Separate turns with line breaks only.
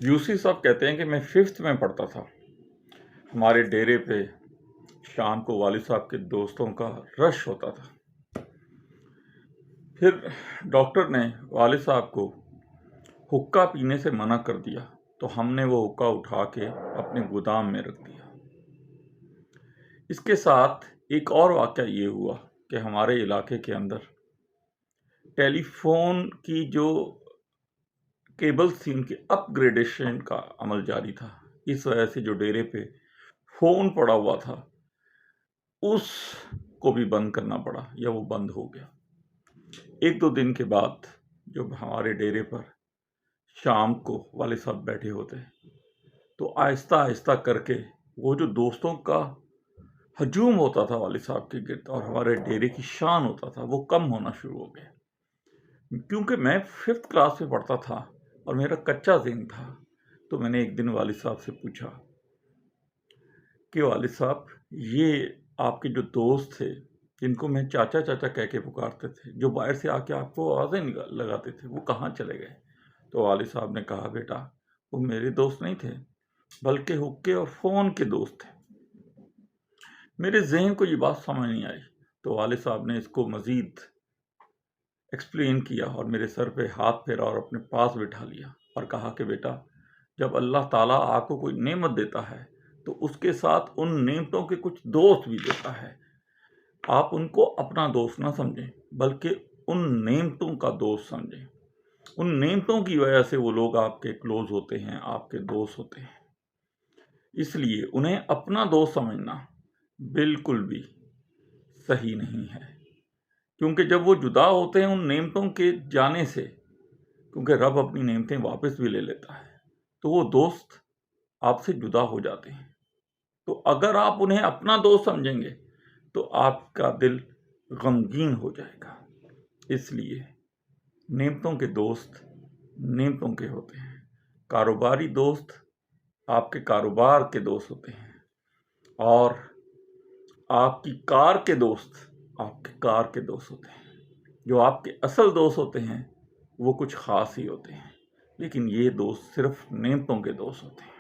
Yossi صاحب کہتے ہیں کہ میں 5th میں پڑھتا تھا. ہمارے ڈیرے پہ شام کو والد صاحب کے دوستوں کا رش ہوتا تھا. پھر ڈاکٹر نے والد صاحب کو حقہ پینے سے منع کر دیا تو ہم نے وہ حقہ اٹھا کے اپنے گودام میں رکھ دیا. اس کے ساتھ ایک اور واقعہ یہ ہوا کہ ہمارے علاقے کے اندر ٹیلی فون کی جو کیبلز تھی ان کی اپ گریڈیشن کا عمل جاری تھا. اس وجہ سے جو ڈیرے پہ فون پڑا ہوا تھا اس کو بھی بند کرنا پڑا یا وہ بند ہو گیا. 1-2 دن کے بعد جب ہمارے ڈیرے پر شام کو والد صاحب بیٹھے ہوتے تو آہستہ آہستہ کر کے وہ جو دوستوں کا ہجوم ہوتا تھا والد صاحب کے گرد اور ہمارے ڈیرے کی شان ہوتا تھا وہ کم ہونا شروع ہو گیا. کیونکہ میں 5th کلاس میں پڑھتا تھا اور میرا کچا ذہن تھا تو میں نے ایک دن والد صاحب سے پوچھا کہ والد صاحب یہ آپ کے جو دوست تھے جن کو میں چاچا چاچا کہہ کے پکارتے تھے جو باہر سے آ کے آپ کو آوازیں لگاتے تھے وہ کہاں چلے گئے؟ تو والد صاحب نے کہا بیٹا وہ میرے دوست نہیں تھے بلکہ حقے اور فون کے دوست تھے. میرے ذہن کو یہ بات سمجھ نہیں آئی تو والد صاحب نے اس کو مزید ایکسپلین کیا اور میرے سر پہ ہاتھ پھیرا اور اپنے پاس بٹھا لیا اور کہا کہ بیٹا جب اللہ تعالیٰ آپ کو کوئی نعمت دیتا ہے تو اس کے ساتھ ان نعمتوں کے کچھ دوست بھی دیتا ہے. آپ ان کو اپنا دوست نہ سمجھیں بلکہ ان نعمتوں کا دوست سمجھیں. ان نعمتوں کی وجہ سے وہ لوگ آپ کے کلوز ہوتے ہیں، آپ کے دوست ہوتے ہیں. اس لیے انہیں اپنا دوست سمجھنا بالکل بھی صحیح نہیں ہے کیونکہ جب وہ جدا ہوتے ہیں ان نعمتوں کے جانے سے، کیونکہ رب اپنی نعمتیں واپس بھی لے لیتا ہے، تو وہ دوست آپ سے جدا ہو جاتے ہیں. تو اگر آپ انہیں اپنا دوست سمجھیں گے تو آپ کا دل غمگین ہو جائے گا. اس لیے نعمتوں کے دوست نعمتوں کے ہوتے ہیں. کاروباری دوست آپ کے کاروبار کے دوست ہوتے ہیں اور آپ کی کار کے دوست آپ کے کار کے دوست ہوتے ہیں. جو آپ کے اصل دوست ہوتے ہیں وہ کچھ خاص ہی ہوتے ہیں لیکن یہ دوست صرف نعمتوں کے دوست ہوتے ہیں.